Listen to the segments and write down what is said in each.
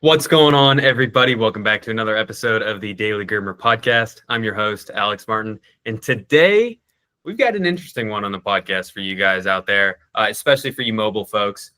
What's going on, everybody? Welcome back to another episode of the Daily Groomer podcast. I'm your host, Alex Martin, and today we've got an interesting one on the podcast for you guys out there, especially for you mobile folks.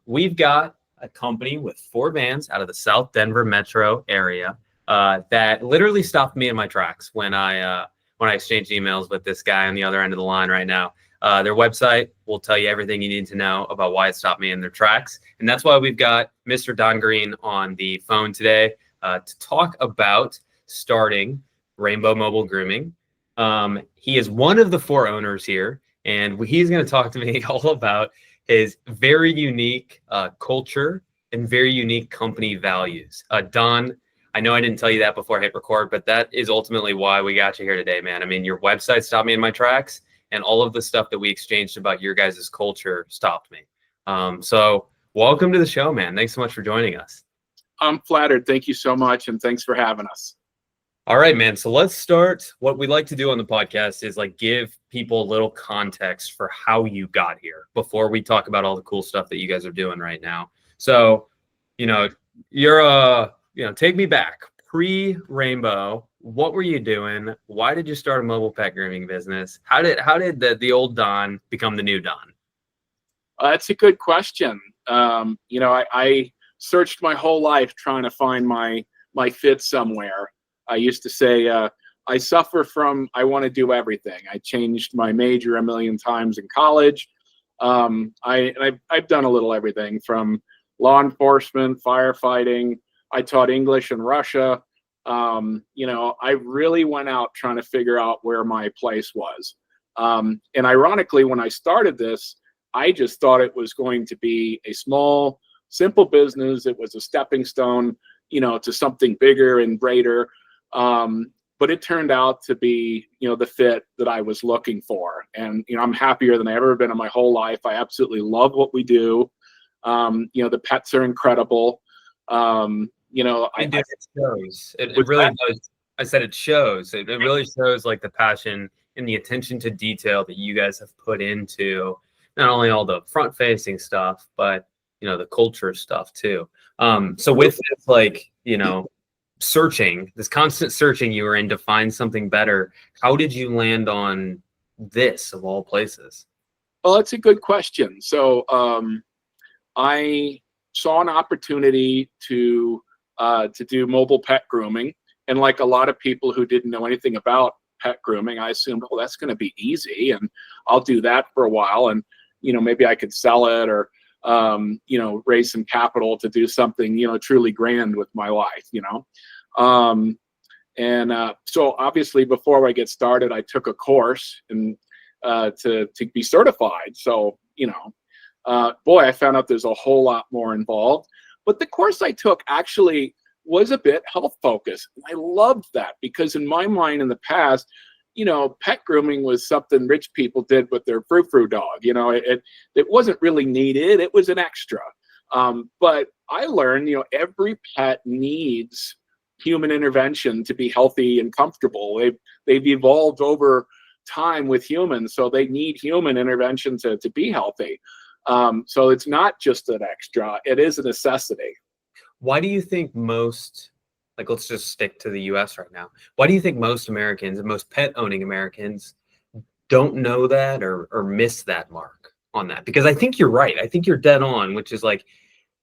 We've got a company with 4 vans out of the South Denver metro area that literally stopped me in my tracks when I exchanged emails with this guy on the other end of the line right now. Their website will tell you everything you need to know about why it stopped me in their tracks. And that's why we've got Mr. Don Greene on the phone today to talk about starting Rainbow Mobile Grooming. He is one of the 4 owners here, and he's going to talk to me all about his very unique culture and very unique company values. Don, I know I didn't tell you that before I hit record, but that is ultimately why we got you here today, man. I mean, your website stopped me in my tracks, and all of the stuff that we exchanged about your guys' culture stopped me. So welcome to the show, man. Thanks so much for joining us. I'm flattered. Thank you so much. And thanks for having us. All right, man. So let's start. What we like to do on the podcast is give people a little context for how you got here before we talk about all the cool stuff that you guys are doing right now. So, take me back pre-Rainbow. What were you doing? Why did you start a mobile pet grooming business? How did the old Don become the new Don? That's a good question. I searched my whole life trying to find my fit somewhere. I used to say I suffer from I want to do everything. I changed my major a million times in college. I've done a little everything from law enforcement, firefighting. I taught English in Russia. I really went out trying to figure out where my place was. And ironically, when I started this, I just thought it was going to be a small, simple business. It was a stepping stone, to something bigger and greater. But it turned out to be, the fit that I was looking for. And, I'm happier than I've ever been in my whole life. I absolutely love what we do. The pets are incredible. It shows. It really does. I said it shows. It really shows the passion and the attention to detail that you guys have put into not only all the front facing stuff, but the culture stuff too. So with this, searching, this constant searching you were in to find something better, how did you land on this of all places? Well, that's a good question. So I saw an opportunity to do mobile pet grooming. And like a lot of people who didn't know anything about pet grooming, I assumed, well, that's going to be easy and I'll do that for a while. And, maybe I could sell it or, raise some capital to do something, truly grand with my life, So obviously before I get started, I took a course and to be certified. So, I found out there's a whole lot more involved. But the course I took actually was a bit health focused. I loved that because in my mind in the past, pet grooming was something rich people did with their frou-frou dog. It wasn't really needed. It was an extra. But I learned, every pet needs human intervention to be healthy and comfortable. They've evolved over time with humans, so they need human intervention to be healthy. So it's not just an extra, it is a necessity. Why do you think most, let's just stick to the US right now. Why do you think most Americans and most pet owning Americans don't know that or miss that mark on that? Because I think you're right. I think you're dead on, which is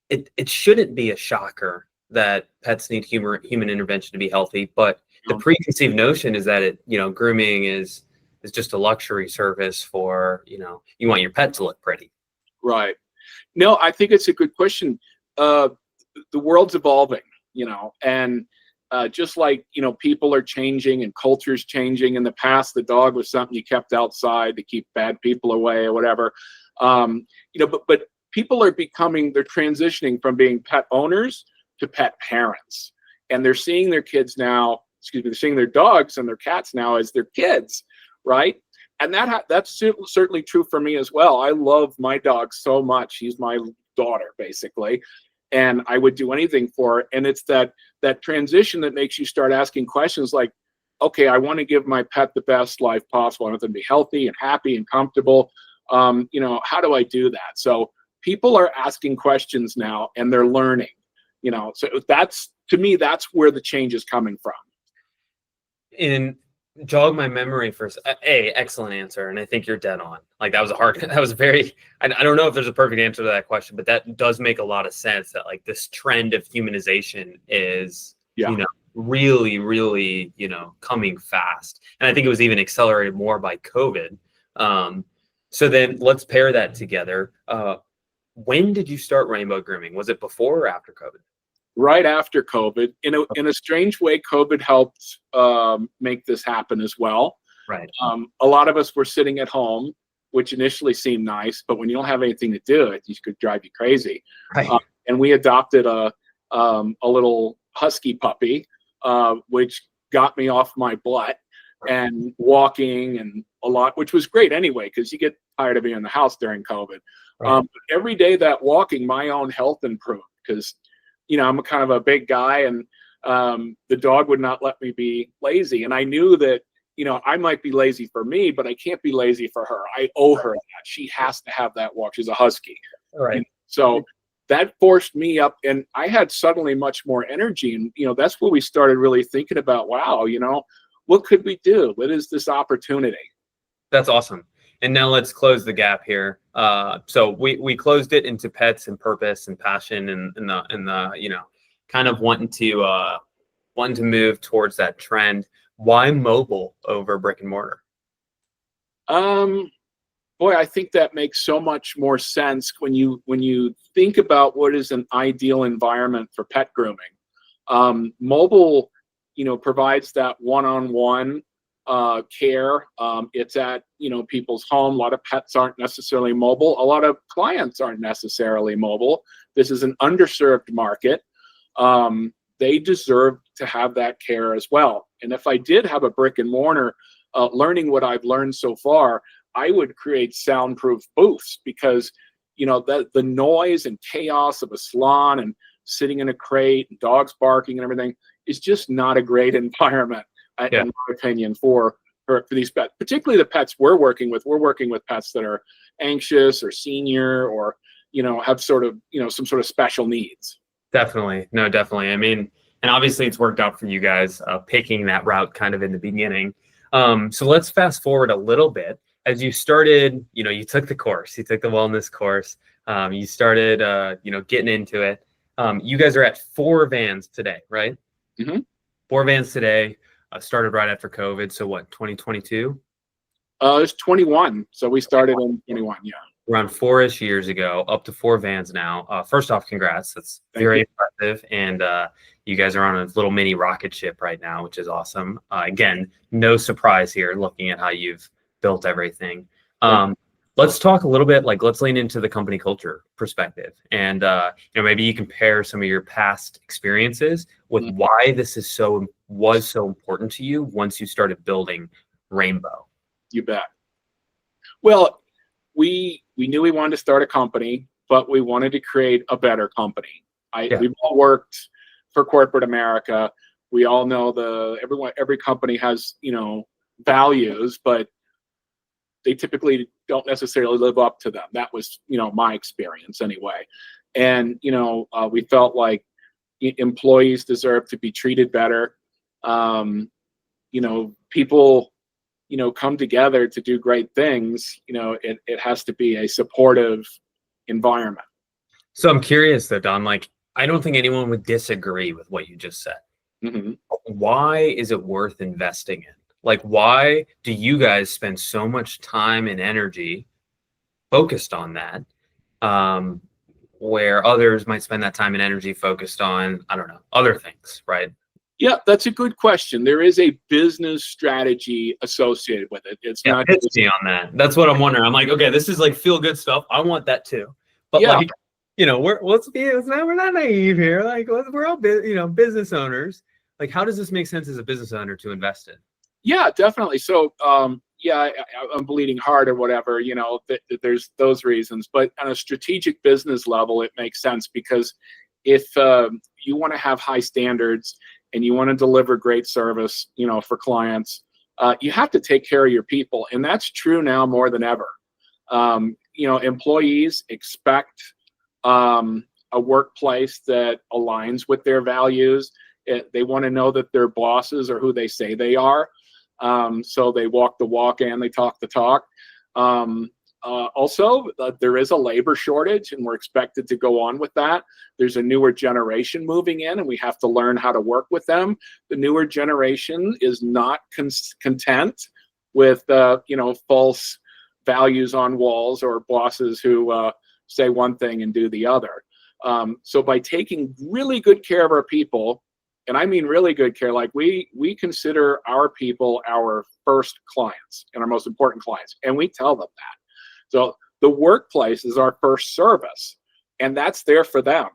it shouldn't be a shocker that pets need human intervention to be healthy. But the preconceived notion is that grooming is just a luxury service for, you want your pet to look pretty. Right. No, I think it's a good question. The world's evolving, and just like, people are changing and culture's changing. In the past, the dog was something you kept outside to keep bad people away or whatever. But people are they're transitioning from being pet owners to pet parents. And they're seeing their kids now, they're seeing their dogs and their cats now as their kids, right? And that's certainly true for me as well. I love my dog so much. She's my daughter, basically. And I would do anything for her. And it's that transition that makes you start asking questions like, okay, I want to give my pet the best life possible. I want them to be healthy and happy and comfortable. How do I do that? So people are asking questions now and they're learning. So that's, to me, that's where the change is coming from. In jog my memory first. Excellent answer, and I think you're dead on. Like that was a hard. That was very. I don't know if there's a perfect answer to that question, but that does make a lot of sense. That like this trend of humanization is, really, really, coming fast, and I think it was even accelerated more by COVID. So then let's pair that together. When did you start Rainbow Grooming? Was it before or after COVID? Right after COVID. In a strange way, COVID helped make this happen as well. Right. A lot of us were sitting at home, which initially seemed nice, but when you don't have anything to do, it could drive you crazy. Right. And we adopted a little husky puppy, which got me off my butt and walking and a lot, which was great anyway, because you get tired of being in the house during COVID. Right. Every day that walking, my own health improved because, I'm a kind of a big guy, and the dog would not let me be lazy. And I knew that, I might be lazy for me, but I can't be lazy for her. I owe her that. She has to have that walk. She's a husky. Right. And so that forced me up, and I had suddenly much more energy. And, that's where we started really thinking about, wow, what could we do? What is this opportunity? That's awesome. And now let's close the gap here. So we closed it into pets and purpose and passion and the kind of wanting to move towards that trend. Why mobile over brick and mortar? Boy, I think that makes so much more sense when you think about what is an ideal environment for pet grooming. Mobile, provides that one-on-one care. It's at people's home. A lot of pets aren't necessarily mobile. A lot of clients aren't necessarily mobile. This is an underserved market. They deserve to have that care as well. And if I did have a brick and mortar, learning what I've learned so far, I would create soundproof booths, because the noise and chaos of a salon and sitting in a crate and dogs barking and everything is just not a great environment. In my opinion, for these pets, particularly the pets we're working with. We're working with pets that are anxious or senior or, have sort of, some sort of special needs. Definitely. No, definitely. I mean, and obviously it's worked out for you guys picking that route kind of in the beginning. So let's fast forward a little bit. As you started, you took the course, you took the wellness course, you started, getting into it. You guys are at 4 vans today, right? Mm-hmm. 4 vans today. Started right after COVID. So what, 2022? It's 21. So we started in 21. Yeah. Around 4-ish years ago, up to 4 vans now. First off, congrats. That's very impressive. And you guys are on a little mini rocket ship right now, which is awesome. Again, no surprise here looking at how you've built everything. Let's talk a little bit, let's lean into the company culture perspective. And, maybe you compare some of your past experiences with why this was so important to you once you started building Rainbow. You bet. Well, we knew we wanted to start a company, but we wanted to create a better company. We've all worked for corporate America. We all know every company has, values, but they typically don't necessarily live up to them. That was, my experience anyway. And, we felt like employees deserve to be treated better. People, come together to do great things. It has to be a supportive environment. So I'm curious though, Don, I don't think anyone would disagree with what you just said. Mm-hmm. Why is it worth investing in? Why do you guys spend so much time and energy focused on that, where others might spend that time and energy focused on, I don't know, other things, right? Yeah, that's a good question. There is a business strategy associated with it. It's not pitch me on that. That's what I'm wondering. I'm like, okay, this is feel good stuff. I want that too. But we're not naive here. We're all business owners. How does this make sense as a business owner to invest in? Yeah, definitely. So, I'm bleeding heart or whatever, there's those reasons. But on a strategic business level, it makes sense, because if you want to have high standards and you want to deliver great service, for clients, you have to take care of your people. And that's true now more than ever. Employees expect a a workplace that aligns with their values. They want to know that their bosses are who they say they are. So they walk the walk and they talk the talk. Also, there is a labor shortage, and we're expected to go on with that. There's a newer generation moving in, and we have to learn how to work with them. The newer generation is not content with false values on walls or bosses who say one thing and do the other. So by taking really good care of our people, and I mean really good care, like we consider our people our first clients and our most important clients, and we tell them that. So the workplace is our first service, and that's there for them.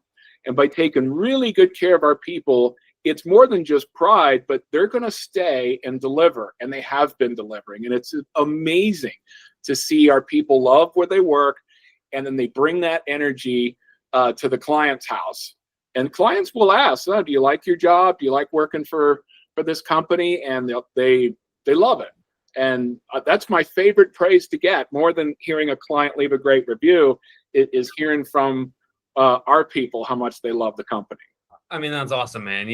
And by taking really good care of our people, it's more than just pride, but they're going to stay and deliver, and they have been delivering. And it's amazing to see our people love where they work, and then they bring that energy to the client's house. And clients will ask, "Oh, do you like your job? Do you like working for this company?" And they love it. And that's my favorite praise to get, more than hearing a client leave a great review. It is hearing from our people how much they love the company. I mean, that's awesome, man.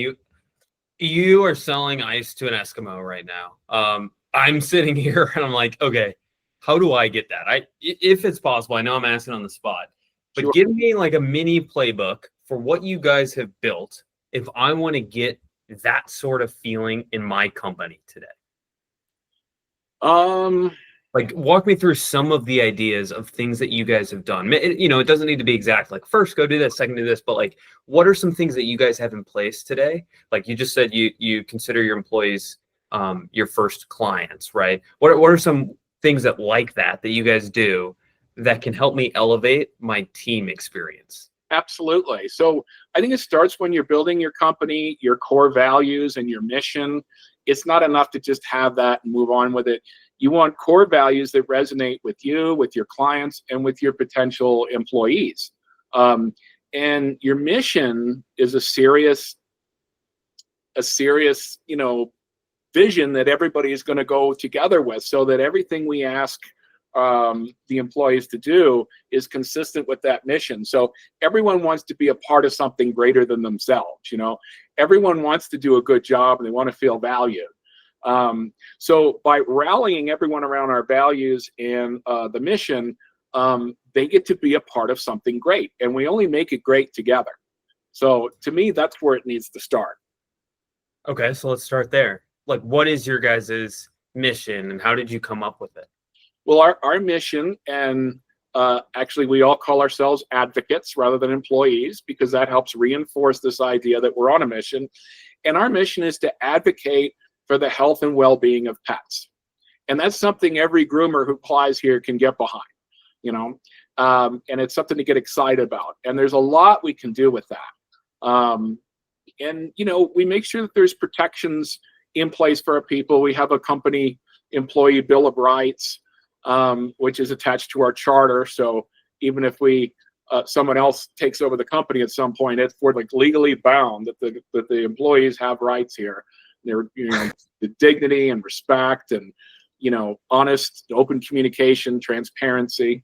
You are selling ice to an Eskimo right now. I'm sitting here and I'm like, okay, how do I get that? If it's possible, I know I'm asking on the spot, but Sure. give me like a mini playbook for what you guys have built if I want to get that sort of feeling in my company today. Like, walk me through some of the ideas of things that you guys have done. It doesn't need to be exact, like first go do this, second do this, but like, what are some things that you guys have in place today? Like you just said, you consider your employees your first clients, right? What are some things that you guys do that can help me elevate my team experience? Absolutely. So I think it starts when you're building your company, your core values and your mission. It's not enough to just have that and move on with it. You want core values that resonate with you, with your clients, and with your potential employees. And your mission is a serious, vision that everybody is going to go together with, so that everything we ask the employees to do is consistent with that mission. So everyone wants to be a part of something greater than themselves. Everyone wants to do a good job and they want to feel valued. So by rallying everyone around our values and the mission, they get to be a part of something great, and we only make it great together. So to me, that's where it needs to start. Okay, so let's start there. Like, what is your guys' mission and how did you come up with it? Well, our mission, and actually we all call ourselves advocates rather than employees, because that helps reinforce this idea that we're on a mission. And our mission is to advocate for the health and well-being of pets. And that's something every groomer who applies here can get behind, and it's something to get excited about. And there's a lot we can do with that. And we make sure that there's protections in place for our people. We have a company employee bill of rights, which is attached to our charter. So even if someone else takes over the company at some point, we're like legally bound that the employees have rights here. They're, the dignity and respect and, honest, open communication, transparency.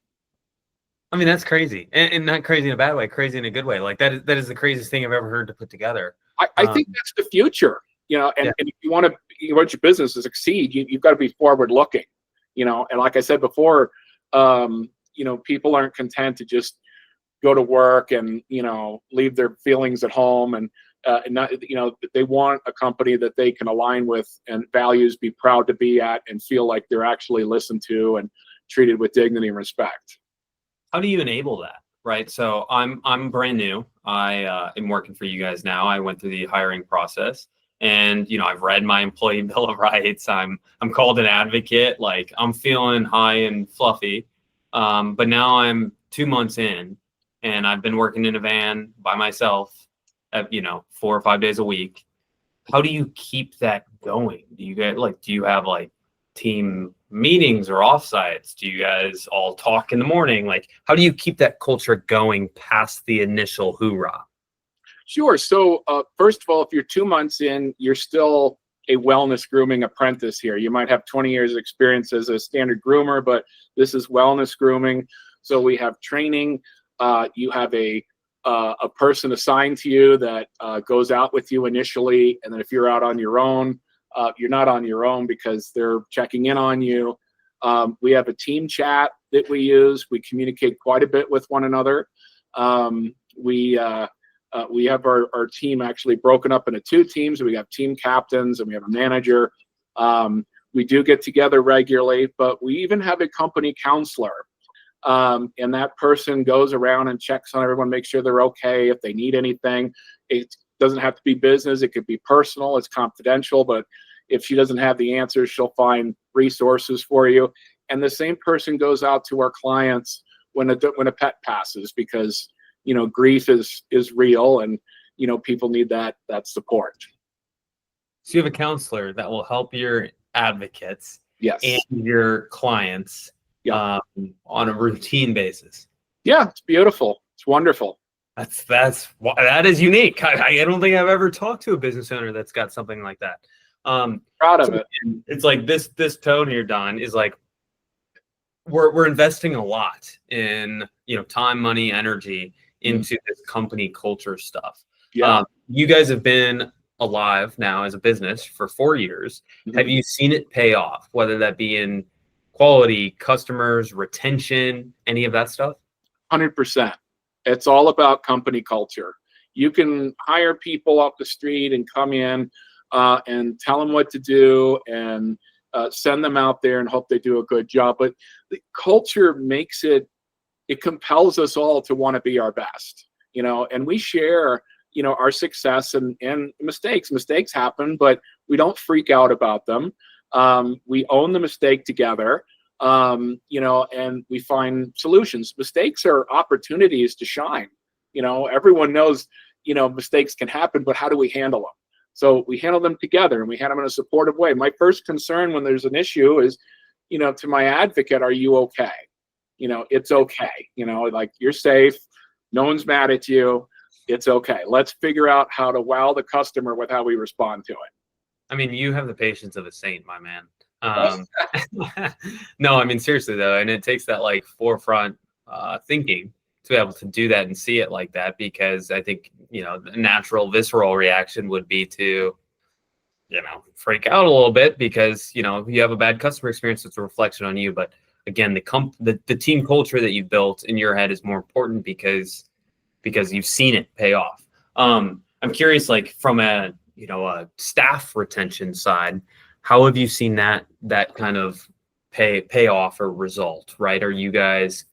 I mean, that's crazy, and not crazy in a bad way, crazy in a good way. Like that is the craziest thing I've ever heard to put together. I think that's the future, and if you want your business to succeed, you've got to be forward looking, and like I said before, people aren't content to just go to work and, leave their feelings at home and not, they want a company that they can align with and values, be proud to be at, and feel like they're actually listened to and treated with dignity and respect. How do you enable that? Right. So I'm brand new. I am working for you guys now. I went through the hiring process, and I've read my employee bill of rights. I'm called an advocate. Like, I'm feeling high and fluffy. But now I'm 2 months in, and I've been working in a van by myself, 4 or 5 days a week. How do you keep that going? Do you have team meetings or offsites? Do you guys all talk in the morning? Like, how do you keep that culture going past the initial hoorah? Sure. So first of all, if you're 2 months in, you're still a wellness grooming apprentice here. You might have 20 years experience as a standard groomer, but this is wellness grooming. So we have training. You have a a person assigned to you that goes out with you initially, and then if you're out on your own, you're not on your own because they're checking in on you. We have a team chat that we use. We communicate quite a bit with one another. We have our team actually broken up into 2 teams. We have team captains and we have a manager. We do get together regularly, but we even have a company counselor. And that person goes around and checks on everyone, makes sure they're okay. If they need anything, it doesn't have to be business. It could be personal. It's confidential. But if she doesn't have the answers, she'll find resources for you. And the same person goes out to our clients when a pet passes, because grief is real, and people need that support. So you have a counselor that will help your advocates, yes, and your clients, yeah, on a routine basis. Yeah, it's beautiful. It's wonderful. That is unique. I don't think I've ever talked to a business owner that's got something like that. Proud of it. It's like this tone here, Don, is like we're investing a lot in time, money, energy into this company culture stuff. Yeah. You guys have been alive now as a business for 4 years. Mm-hmm. Have you seen it pay off, whether that be in quality, customers, retention, any of that stuff? 100%. It's all about company culture. You can hire people off the street and come in and tell them what to do and send them out there and hope they do a good job. But the culture makes it compels us all to want to be our best, and we share, our success and mistakes. Mistakes happen, but we don't freak out about them. We own the mistake together, and we find solutions. Mistakes are opportunities to shine. Everyone knows, mistakes can happen, but how do we handle them? So we handle them together, and we handle them in a supportive way. My first concern when there's an issue is, to my advocate, are you okay? It's okay. Like, you're safe. No one's mad at you. It's okay. Let's figure out how to wow the customer with how we respond to it. I mean, you have the patience of a saint, my man. No, I mean, seriously though, and it takes that like forefront thinking to be able to do that and see it like that, because I think, the natural visceral reaction would be to, freak out a little bit because, you have a bad customer experience. It's a reflection on you. But again, the team culture that you've built in your head is more important because you've seen it pay off. I'm curious, like from a staff retention side, how have you seen that kind of pay off or result? Right? Are you guys,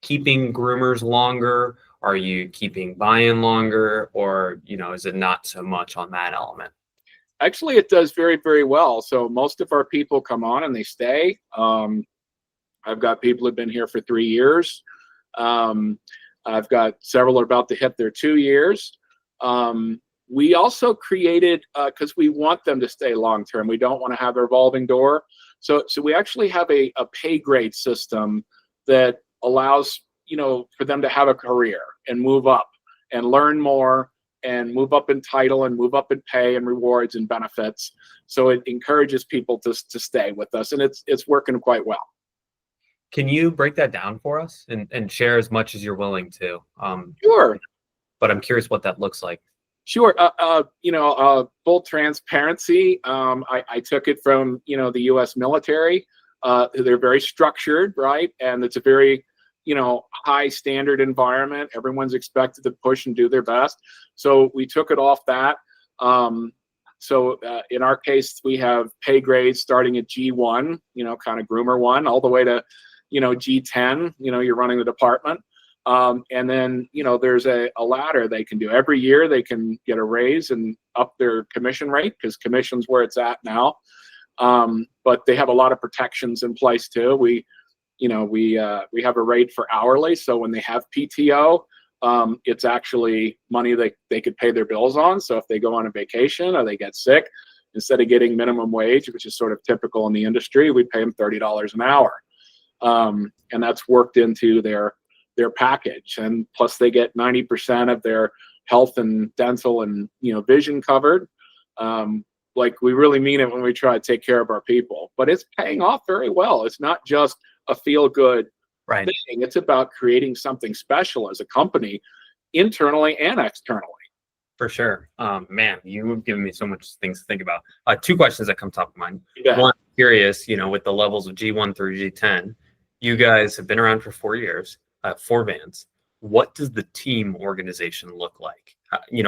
keeping groomers longer? Are you keeping buy-in longer, or is it not so much on that element? Actually, it does very, very well. So most of our people come on and they stay. I've got people who've been here for 3 years. I've got several are about to hit their 2 years. We also created, because we want them to stay long-term. We don't want to have a revolving door. So we actually have a pay grade system that allows, for them to have a career and move up and learn more and move up in title and move up in pay and rewards and benefits. So it encourages people to stay with us, and it's working quite well. Can you break that down for us and share as much as you're willing to? Sure. But I'm curious what that looks like. Sure. Full transparency. I took it from, the U.S. military. They're very structured, right? And it's a very, high standard environment. Everyone's expected to push and do their best. So we took it off that. So in our case, we have pay grades starting at G1, kind of groomer 1, all the way to, G10, you're running the department. And then, there's a ladder they can do. Every year they can get a raise and up their commission rate, because commission's where it's at now. But they have a lot of protections in place too. We have a rate for hourly. So when they have PTO, it's actually money they could pay their bills on. So if they go on a vacation or they get sick, instead of getting minimum wage, which is sort of typical in the industry, we pay them $30 an hour. And that's worked into their package. And plus they get 90% of their health and dental and, vision covered. Like, we really mean it when we try to take care of our people, but it's paying off very well. It's not just a feel good right thing. It's about creating something special as a company. internally and externally. For sure. Man, you have given me so much things to think about. Two questions that come top of mind. Yeah. One, curious, with the levels of G1 through G10, you guys have been around for 4 years, 4 vans. What does the team organization look like?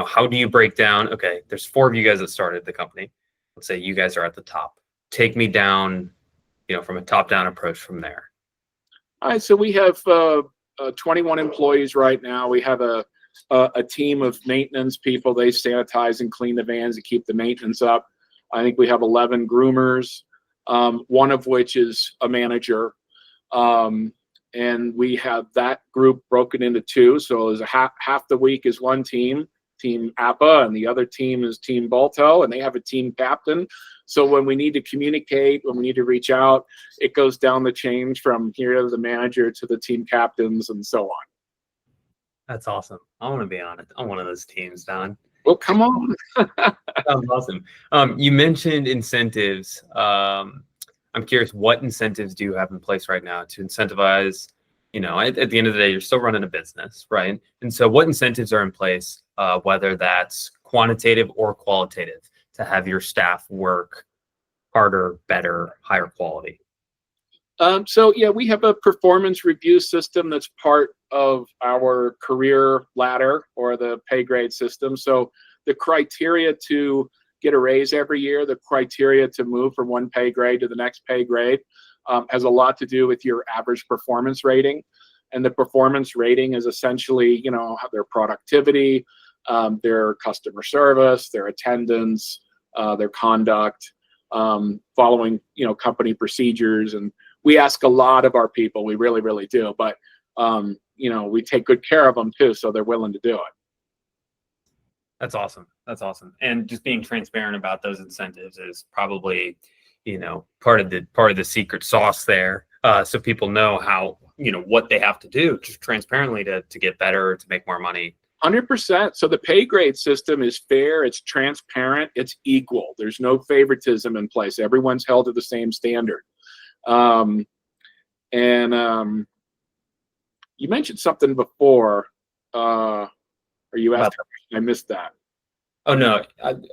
How do you break down? Okay, there's 4 of you guys that started the company. Let's say you guys are at the top. Take me down, from a top-down approach from there. All right, so we have 21 employees right now. We have a team of maintenance people. They sanitize and clean the vans to keep the maintenance up. I think we have 11 groomers, one of which is a manager. And we have that group broken into 2. So there's half the week is one team APA, and the other team is Team Balto, and they have a team captain. So when we need to communicate, when we need to reach out, it goes down the chain from here to the manager to the team captains and so on. That's awesome. I want to be on one of those teams, Don. Well, come on. Sounds awesome. You mentioned incentives. I'm curious, what incentives do you have in place right now to incentivize? At the end of the day, you're still running a business, right? And so what incentives are in place, whether that's quantitative or qualitative, to have your staff work harder, better, higher quality? So yeah, we have a performance review system that's part of our career ladder or the pay grade system. So the criteria to get a raise every year, the criteria to move from one pay grade to the next pay grade, has a lot to do with your average performance rating. And the performance rating is essentially, their productivity, their customer service, their attendance, their conduct, following, company procedures. And we ask a lot of our people. We really, really do. But, we take good care of them too, so they're willing to do it. That's awesome. That's awesome. And just being transparent about those incentives is probably, part of the secret sauce there. So people know how, what they have to do just transparently to get better, to make more money. 100%. So the pay grade system is fair, it's transparent, it's equal. There's no favoritism in place. Everyone's held to the same standard. You mentioned something before. Or you asked, I missed that. Oh no,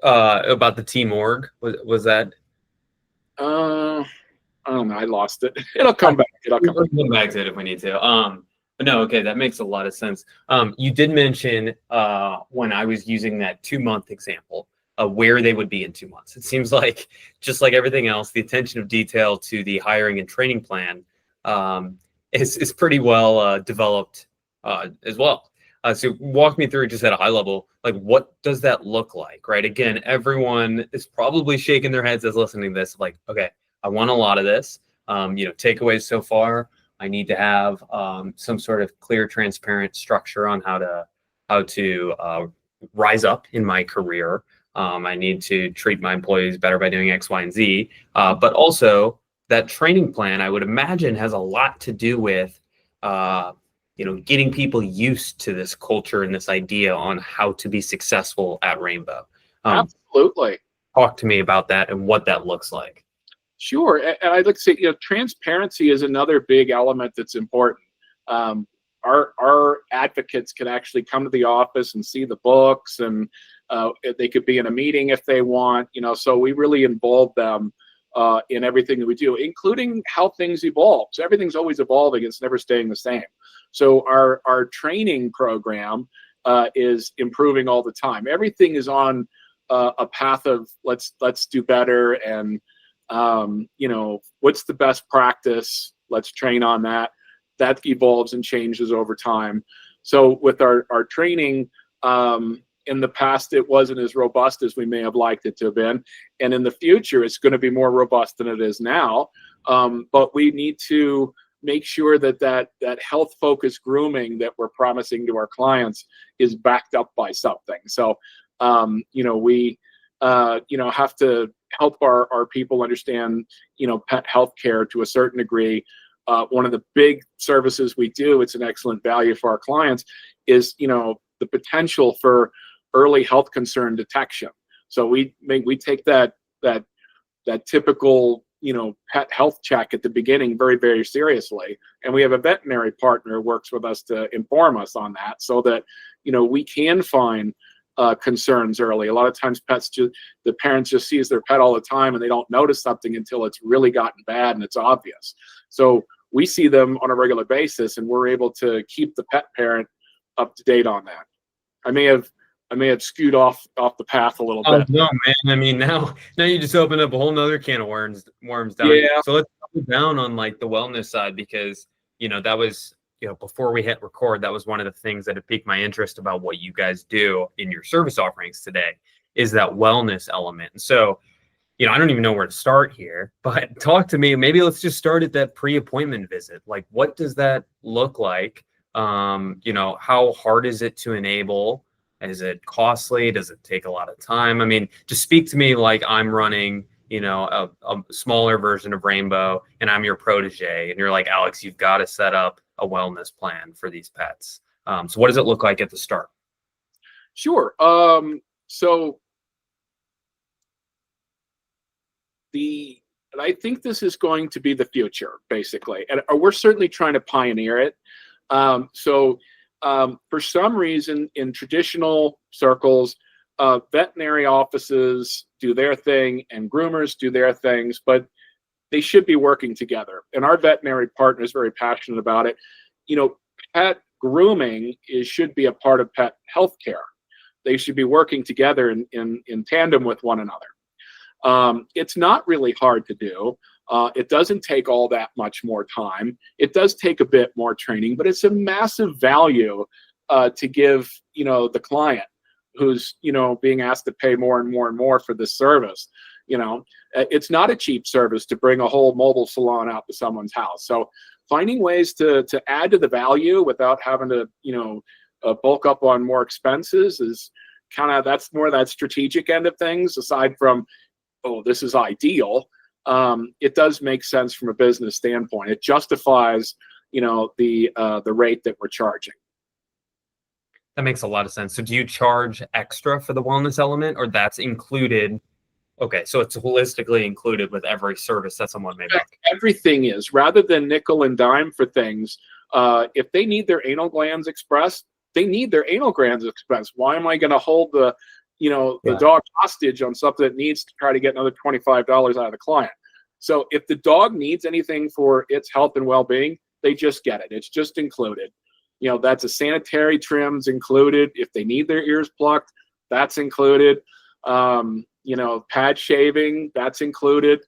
about the team org. Was that? I don't know. I lost it. It'll come back. We'll come back to it if we need to. But no, okay, that makes a lot of sense. You did mention when I was using that 2-month example, where they would be in 2 months. It seems like, just like everything else, the attention of detail to the hiring and training plan is pretty well developed as well. So walk me through just at a high level, like what does that look like, right? Again, everyone is probably shaking their heads as listening to this, like, okay, I want a lot of this. Takeaways so far. I need to have some sort of clear, transparent structure on how to rise up in my career. I need to treat my employees better by doing X, Y, and Z. But also that training plan, I would imagine, has a lot to do with getting people used to this culture and this idea on how to be successful at Rainbow. Absolutely. Talk to me about that and what that looks like. Sure. And I'd like to say, transparency is another big element that's important. Our advocates can actually come to the office and see the books, and they could be in a meeting if they want, so we really involve them in everything that we do, including how things evolve. So everything's always evolving. It's never staying the same. So our training program is improving all the time. Everything is on a path of let's do better, and what's the best practice? Let's train on that. That evolves and changes over time. So with our training, in the past, it wasn't as robust as we may have liked it to have been. And in the future, it's going to be more robust than it is now. But we need to make sure that health-focused grooming that we're promising to our clients is backed up by something. So, we have to help our people understand, pet health care to a certain degree. One of the big services we do, it's an excellent value for our clients, is, the potential for early health concern detection. So we take that typical pet health check at the beginning very, very seriously. And we have a veterinary partner who works with us to inform us on that, so that, we can find concerns early. A lot of times the parents just sees their pet all the time and they don't notice something until it's really gotten bad and it's obvious. So we see them on a regular basis, and we're able to keep the pet parent up to date on that. I may have skewed off the path a little bit. No, man. I mean, now you just opened up a whole nother can of worms down. Yeah. So let's go down on like the wellness side, because that was, before we hit record, that was one of the things that had piqued my interest about what you guys do in your service offerings today, is that wellness element. And so, I don't even know where to start here, but talk to me. Maybe let's just start at that pre-appointment visit. Like, what does that look like? How hard is it to enable? Is it costly? Does it take a lot of time? I mean, just speak to me like I'm running, a smaller version of Rainbow, and I'm your protege, and you're like, Alex, you've got to set up a wellness plan for these pets. So what does it look like at the start? Sure. So I think this is going to be the future, basically, and we're certainly trying to pioneer it. For some reason, in traditional circles, veterinary offices do their thing and groomers do their things, but they should be working together. And our veterinary partner is very passionate about it. Pet grooming should be a part of pet healthcare. They should be working together in tandem with one another. It's not really hard to do. It doesn't take all that much more time. It does take a bit more training, but it's a massive value to give, the client who's, being asked to pay more and more and more for this service. It's not a cheap service to bring a whole mobile salon out to someone's house. So finding ways to add to the value without having to, bulk up on more expenses is that's more that strategic end of things. Aside from, oh, this is ideal. It does make sense from a business standpoint. It justifies, the rate that we're charging. That makes a lot of sense. So do you charge extra for the wellness element, or that's included? Okay, so it's holistically included with every service that someone may book. Everything is, rather than nickel and dime for things. If they need their anal glands expressed, they need their anal glands expressed. Why am I going to hold the dog hostage on something that needs to try to get another $25 out of the client? So if the dog needs anything for its health and well-being, they just get it. It's just included. That's a sanitary trims included. If they need their ears plucked, that's included. Pad shaving, that's included.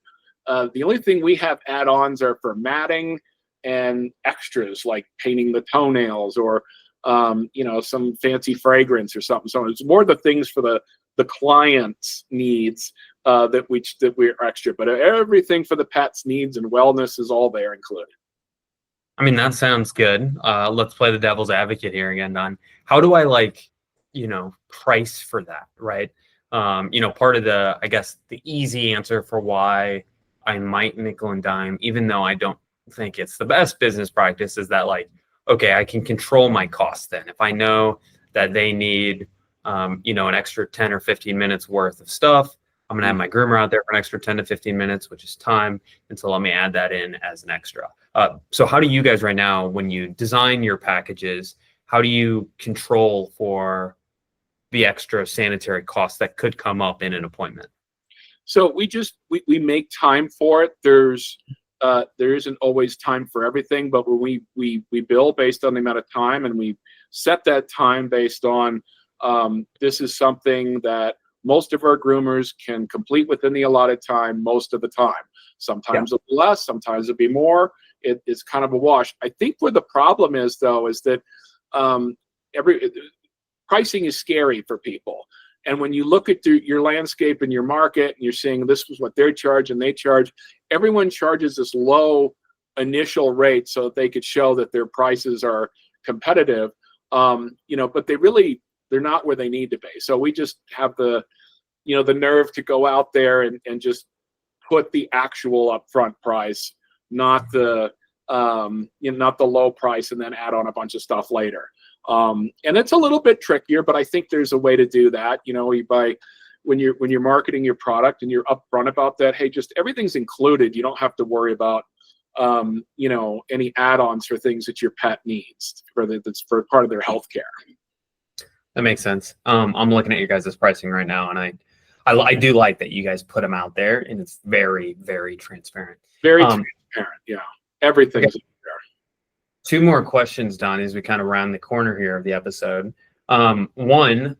The only thing we have add-ons are for matting and extras like painting the toenails or some fancy fragrance or something. So it's more the things for the client's needs that we're extra, but everything for the pet's needs and wellness is all there included. I mean, that sounds good. Let's play the devil's advocate here again, Don. How do I price for that, right? Part of I guess the easy answer for why I might nickel and dime, even though I don't think it's the best business practice, is that okay, I can control my costs then. If I know that they need, an extra 10 or 15 minutes worth of stuff, I'm going to have my groomer out there for an extra 10 to 15 minutes, which is time. And so let me add that in as an extra. So how do you guys right now, when you design your packages, how do you control for the extra sanitary costs that could come up in an appointment? So we make time for it. There isn't always time for everything, but when we bill based on the amount of time, and we set that time based on this is something that most of our groomers can complete within the allotted time most of the time. Sometimes it'll be less, sometimes it'll be more. It's kind of a wash. I think where the problem is, though, is that pricing is scary for people. And when you look at your landscape and your market, and you're seeing this was what they charge and they charge, everyone charges this low initial rate so that they could show that their prices are competitive. But they're not where they need to be. So we just have the nerve to go out there and just put the actual upfront price, not the low price, and then add on a bunch of stuff later. And it's a little bit trickier, but I think there's a way to do that. when you're marketing your product and you're upfront about that, hey, just everything's included. You don't have to worry about any add-ons for things that your pet needs that's for part of their health care. That makes sense. I'm looking at your guys' pricing right now, and I do like that you guys put them out there, and it's very, very transparent. Very transparent. Yeah, everything's there. 2 more questions, Don, as we kind of round the corner here of the episode. One,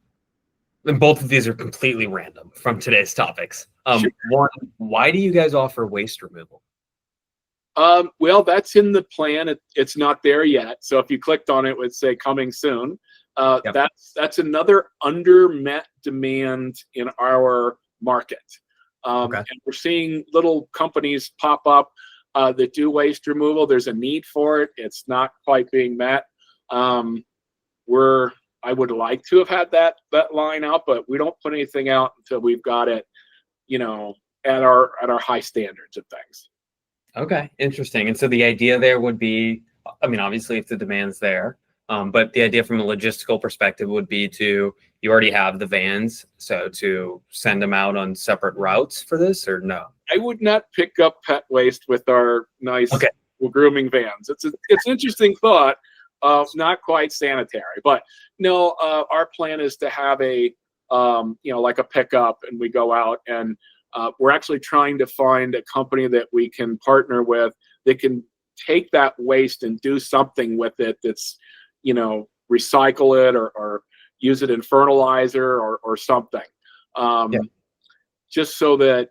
and both of these are completely random from today's topics. Sure. One, why do you guys offer waste removal? Well, that's in the plan. It's not there yet. So if you clicked on it, it would say coming soon. Yep. That's another under-met demand in our market. Okay. And we're seeing little companies pop up that do waste removal. There's a need for it. It's not quite being met. I would like to have had that line out, but we don't put anything out until we've got it, at our high standards of things. Okay, interesting. And so the idea there would be, I mean, obviously if the demand's there, but the idea from a logistical perspective would be you already have the vans, so to send them out on separate routes for this, or no? I would not pick up pet waste with our nice grooming vans. It's an interesting thought. Not quite sanitary, but no, our plan is to have like a pickup, and we go out, and we're actually trying to find a company that we can partner with that can take that waste and do something with it that's, recycle it or use it in fertilizer or something. Just so that,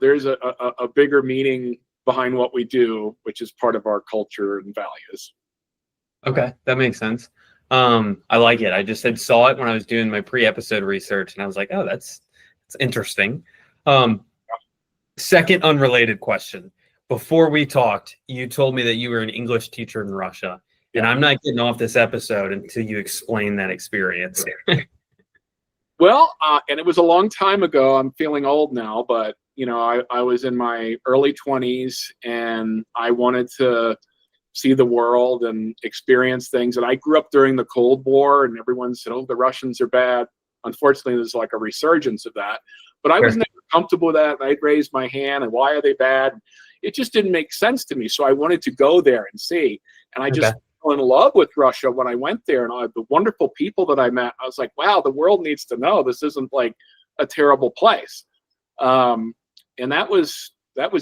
there's a bigger meaning behind what we do, which is part of our culture and values. Okay, that makes sense. I like it. I just saw it when I was doing my pre-episode research, and I was like, oh, that's interesting. Second unrelated question. Before we talked, you told me that you were an English teacher in Russia, and I'm not getting off this episode until you explain that experience. Well, and it was a long time ago. I'm feeling old now, but I was in my early 20s, and I wanted to see the world and experience things. And I grew up during the Cold War, and everyone said, oh, the Russians are bad. Unfortunately, there's like a resurgence of that. But I was never comfortable with that. And I'd raised my hand, and why are they bad? It just didn't make sense to me. So I wanted to go there and see. And I just fell in love with Russia when I went there. And the wonderful people that I met, I was like, wow, the world needs to know this isn't like a terrible place. And that was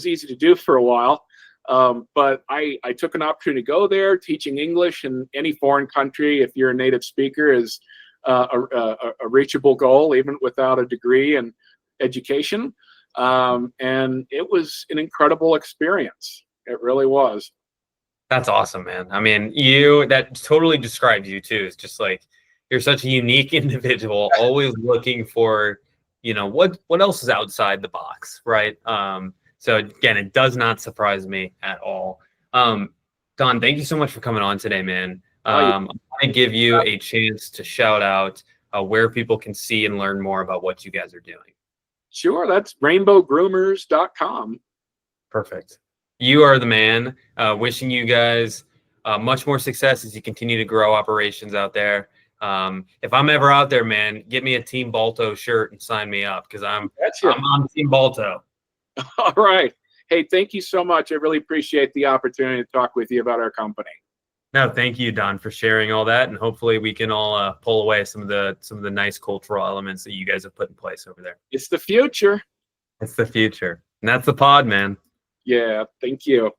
easy to do for a while. But I took an opportunity to go there. Teaching English in any foreign country, if you're a native speaker, is a reachable goal, even without a degree in education. And it was an incredible experience. It really was. That's awesome, man. I mean, that totally describes you too. It's just like, you're such a unique individual, always looking for, what else is outside the box, right? So again, it does not surprise me at all. Don, thank you so much for coming on today, man. I'm going to give you a chance to shout out where people can see and learn more about what you guys are doing. Sure, that's rainbowgroomers.com. Perfect. You are the man. Wishing you guys much more success as you continue to grow operations out there. If I'm ever out there, man, get me a Team Balto shirt and sign me up, because I'm on Team Balto. All right. Hey, thank you so much. I really appreciate the opportunity to talk with you about our company. No, thank you, Don, for sharing all that, and hopefully we can all pull away some of the nice cultural elements that you guys have put in place over there. It's the future. It's the future, and that's the pod, man. Yeah, thank you.